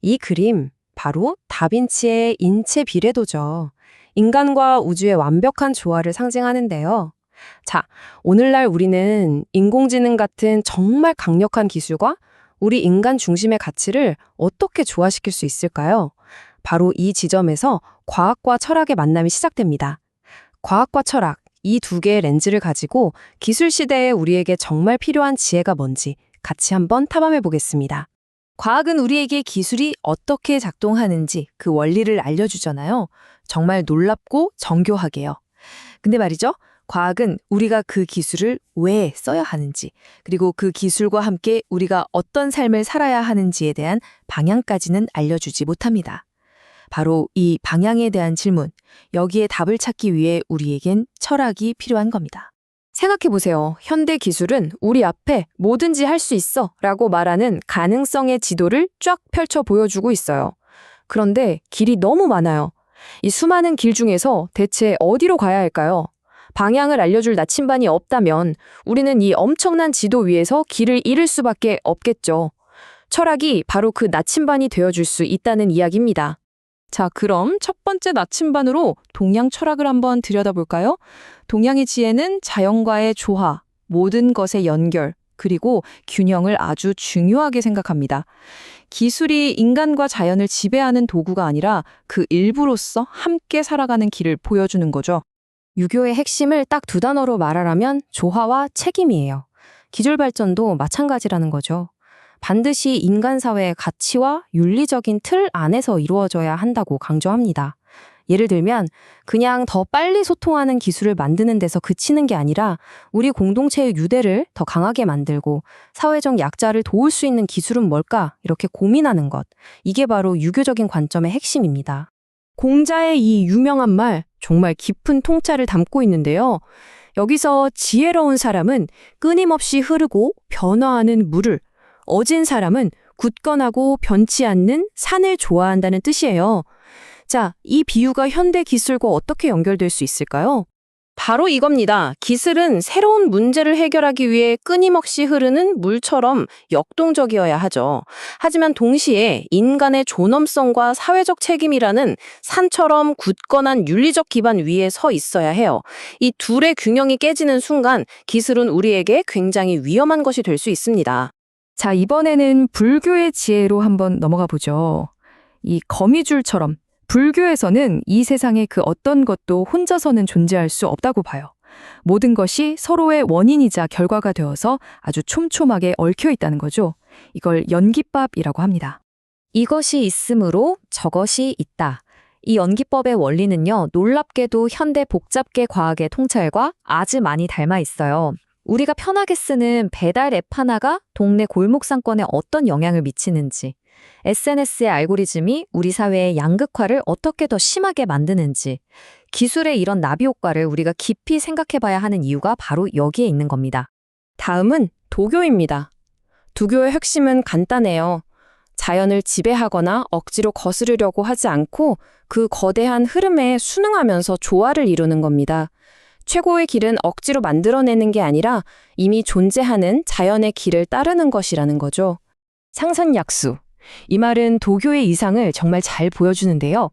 이 그림, 바로 다빈치의 인체 비례도죠. 인간과 우주의 완벽한 조화를 상징하는데요. 자, 오늘날 우리는 인공지능 같은 정말 강력한 기술과 우리 인간 중심의 가치를 어떻게 조화시킬 수 있을까요? 바로 이 지점에서 과학과 철학의 만남이 시작됩니다. 과학과 철학, 이 두 개의 렌즈를 가지고 기술 시대에 우리에게 정말 필요한 지혜가 뭔지 같이 한번 탐험해 보겠습니다. 과학은 우리에게 기술이 어떻게 작동하는지 그 원리를 알려주잖아요. 정말 놀랍고 정교하게요. 근데 말이죠. 과학은 우리가 그 기술을 왜 써야 하는지, 그리고 그 기술과 함께 우리가 어떤 삶을 살아야 하는지에 대한 방향까지는 알려주지 못합니다. 바로 이 방향에 대한 질문, 여기에 답을 찾기 위해 우리에겐 철학이 필요한 겁니다. 생각해보세요. 현대 기술은 우리 앞에 뭐든지 할 수 있어 라고 말하는 가능성의 지도를 쫙 펼쳐 보여주고 있어요. 그런데 길이 너무 많아요. 이 수많은 길 중에서 대체 어디로 가야 할까요? 방향을 알려줄 나침반이 없다면 우리는 이 엄청난 지도 위에서 길을 잃을 수밖에 없겠죠. 철학이 바로 그 나침반이 되어줄 수 있다는 이야기입니다. 자, 그럼 첫 번째 나침반으로 동양 철학을 한번 들여다볼까요? 동양의 지혜는 자연과의 조화, 모든 것의 연결, 그리고 균형을 아주 중요하게 생각합니다. 기술이 인간과 자연을 지배하는 도구가 아니라 그 일부로서 함께 살아가는 길을 보여주는 거죠. 유교의 핵심을 딱 두 단어로 말하라면 조화와 책임이에요. 기술 발전도 마찬가지라는 거죠. 반드시 인간 사회의 가치와 윤리적인 틀 안에서 이루어져야 한다고 강조합니다. 예를 들면 그냥 더 빨리 소통하는 기술을 만드는 데서 그치는 게 아니라 우리 공동체의 유대를 더 강하게 만들고 사회적 약자를 도울 수 있는 기술은 뭘까? 이렇게 고민하는 것. 이게 바로 유교적인 관점의 핵심입니다. 공자의 이 유명한 말, 정말 깊은 통찰을 담고 있는데요. 여기서 지혜로운 사람은 끊임없이 흐르고 변화하는 물을, 어진 사람은 굳건하고 변치 않는 산을 좋아한다는 뜻이에요. 자, 이 비유가 현대 기술과 어떻게 연결될 수 있을까요? 바로 이겁니다. 기술은 새로운 문제를 해결하기 위해 끊임없이 흐르는 물처럼 역동적이어야 하죠. 하지만 동시에 인간의 존엄성과 사회적 책임이라는 산처럼 굳건한 윤리적 기반 위에 서 있어야 해요. 이 둘의 균형이 깨지는 순간 기술은 우리에게 굉장히 위험한 것이 될 수 있습니다. 자, 이번에는 불교의 지혜로 한번 넘어가 보죠. 이 거미줄처럼 불교에서는 이 세상의 그 어떤 것도 혼자서는 존재할 수 없다고 봐요. 모든 것이 서로의 원인이자 결과가 되어서 아주 촘촘하게 얽혀 있다는 거죠. 이걸 연기법이라고 합니다. 이것이 있으므로 저것이 있다. 이 연기법의 원리는요, 놀랍게도 현대 복잡계 과학의 통찰과 아주 많이 닮아 있어요. 우리가 편하게 쓰는 배달 앱 하나가 동네 골목 상권에 어떤 영향을 미치는지, SNS의 알고리즘이 우리 사회의 양극화를 어떻게 더 심하게 만드는지, 기술의 이런 나비 효과를 우리가 깊이 생각해봐야 하는 이유가 바로 여기에 있는 겁니다. 다음은 도교입니다. 도교의 핵심은 간단해요. 자연을 지배하거나 억지로 거스르려고 하지 않고 그 거대한 흐름에 순응하면서 조화를 이루는 겁니다. 최고의 길은 억지로 만들어내는 게 아니라 이미 존재하는 자연의 길을 따르는 것이라는 거죠. 상선약수. 이 말은 도교의 이상을 정말 잘 보여주는데요.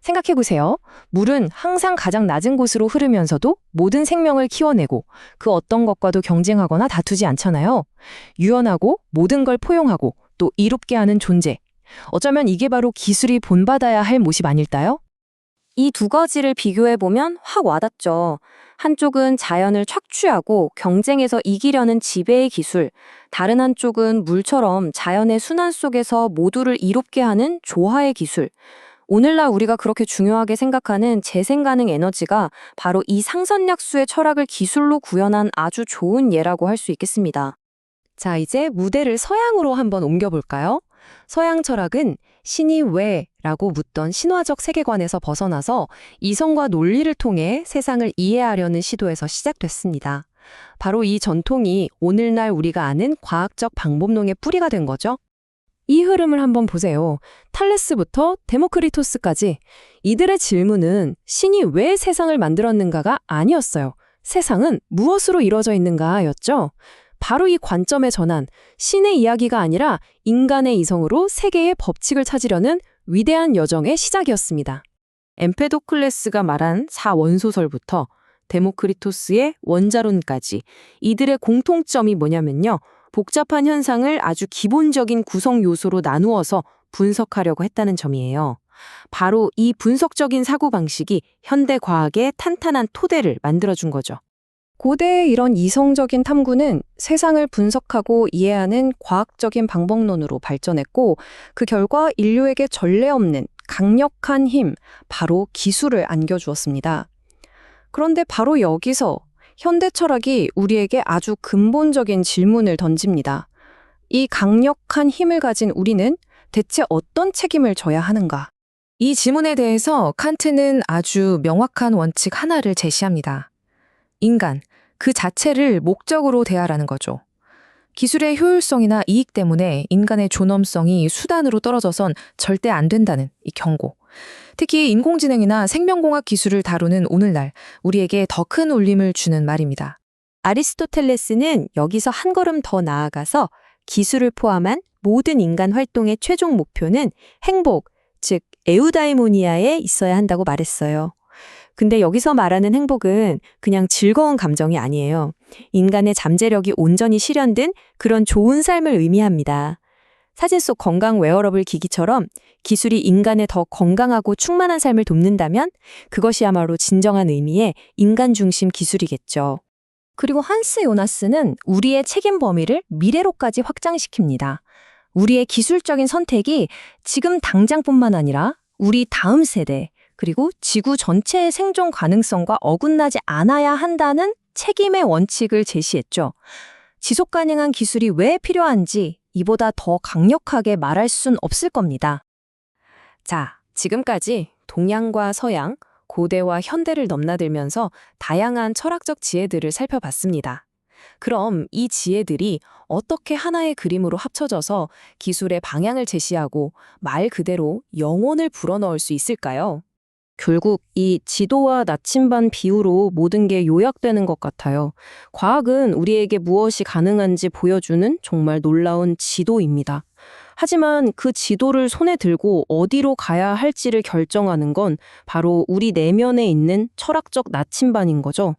생각해보세요. 물은 항상 가장 낮은 곳으로 흐르면서도 모든 생명을 키워내고 그 어떤 것과도 경쟁하거나 다투지 않잖아요. 유연하고 모든 걸 포용하고 또 이롭게 하는 존재. 어쩌면 이게 바로 기술이 본받아야 할 모습 아닐까요? 이 두 가지를 비교해보면 확 와닿죠. 한쪽은 자연을 착취하고 경쟁에서 이기려는 지배의 기술, 다른 한쪽은 물처럼 자연의 순환 속에서 모두를 이롭게 하는 조화의 기술. 오늘날 우리가 그렇게 중요하게 생각하는 재생 가능 에너지가 바로 이 상선약수의 철학을 기술로 구현한 아주 좋은 예라고 할 수 있겠습니다. 자, 이제 무대를 서양으로 한번 옮겨볼까요? 서양 철학은 신이 왜? 라고 묻던 신화적 세계관에서 벗어나서 이성과 논리를 통해 세상을 이해하려는 시도에서 시작됐습니다. 바로 이 전통이 오늘날 우리가 아는 과학적 방법론의 뿌리가 된 거죠. 이 흐름을 한번 보세요. 탈레스부터 데모크리토스까지 이들의 질문은 신이 왜 세상을 만들었는가가 아니었어요. 세상은 무엇으로 이루어져 있는가였죠. 바로 이 관점의 전환, 신의 이야기가 아니라 인간의 이성으로 세계의 법칙을 찾으려는 위대한 여정의 시작이었습니다. 엠페도클레스가 말한 4원소설부터 데모크리토스의 원자론까지 이들의 공통점이 뭐냐면요. 복잡한 현상을 아주 기본적인 구성 요소로 나누어서 분석하려고 했다는 점이에요. 바로 이 분석적인 사고방식이 현대 과학의 탄탄한 토대를 만들어준 거죠. 고대의 이런 이성적인 탐구는 세상을 분석하고 이해하는 과학적인 방법론으로 발전했고 그 결과 인류에게 전례 없는 강력한 힘, 바로 기술을 안겨주었습니다. 그런데 바로 여기서 현대 철학이 우리에게 아주 근본적인 질문을 던집니다. 이 강력한 힘을 가진 우리는 대체 어떤 책임을 져야 하는가? 이 질문에 대해서 칸트는 아주 명확한 원칙 하나를 제시합니다. 인간, 그 자체를 목적으로 대하라는 거죠. 기술의 효율성이나 이익 때문에 인간의 존엄성이 수단으로 떨어져선 절대 안 된다는 이 경고. 특히 인공지능이나 생명공학 기술을 다루는 오늘날 우리에게 더 큰 울림을 주는 말입니다. 아리스토텔레스는 여기서 한 걸음 더 나아가서 기술을 포함한 모든 인간 활동의 최종 목표는 행복, 즉 에우다이모니아에 있어야 한다고 말했어요. 근데 여기서 말하는 행복은 그냥 즐거운 감정이 아니에요. 인간의 잠재력이 온전히 실현된 그런 좋은 삶을 의미합니다. 사진 속 건강 웨어러블 기기처럼 기술이 인간의 더 건강하고 충만한 삶을 돕는다면 그것이야말로 진정한 의미의 인간 중심 기술이겠죠. 그리고 한스 요나스는 우리의 책임 범위를 미래로까지 확장시킵니다. 우리의 기술적인 선택이 지금 당장뿐만 아니라 우리 다음 세대, 그리고 지구 전체의 생존 가능성과 어긋나지 않아야 한다는 책임의 원칙을 제시했죠. 지속 가능한 기술이 왜 필요한지 이보다 더 강력하게 말할 순 없을 겁니다. 자, 지금까지 동양과 서양, 고대와 현대를 넘나들면서 다양한 철학적 지혜들을 살펴봤습니다. 그럼 이 지혜들이 어떻게 하나의 그림으로 합쳐져서 기술의 방향을 제시하고 말 그대로 영혼을 불어넣을 수 있을까요? 결국 이 지도와 나침반 비유로 모든 게 요약되는 것 같아요. 과학은 우리에게 무엇이 가능한지 보여주는 정말 놀라운 지도입니다. 하지만 그 지도를 손에 들고 어디로 가야 할지를 결정하는 건 바로 우리 내면에 있는 철학적 나침반인 거죠.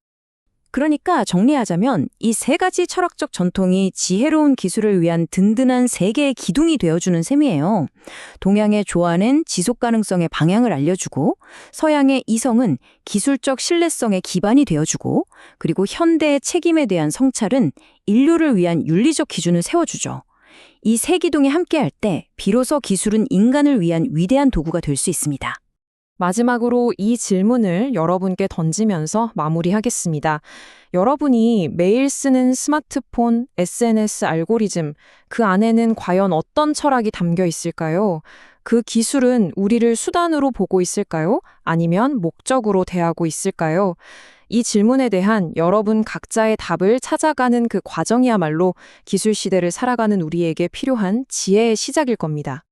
그러니까 정리하자면 이 세 가지 철학적 전통이 지혜로운 기술을 위한 든든한 세계의 기둥이 되어주는 셈이에요. 동양의 조화는 지속 가능성의 방향을 알려주고, 서양의 이성은 기술적 신뢰성의 기반이 되어주고, 그리고 현대의 책임에 대한 성찰은 인류를 위한 윤리적 기준을 세워주죠. 이 세 기둥이 함께할 때 비로소 기술은 인간을 위한 위대한 도구가 될 수 있습니다. 마지막으로 이 질문을 여러분께 던지면서 마무리하겠습니다. 여러분이 매일 쓰는 스마트폰, SNS 알고리즘, 그 안에는 과연 어떤 철학이 담겨 있을까요? 그 기술은 우리를 수단으로 보고 있을까요? 아니면 목적으로 대하고 있을까요? 이 질문에 대한 여러분 각자의 답을 찾아가는 그 과정이야말로 기술 시대를 살아가는 우리에게 필요한 지혜의 시작일 겁니다.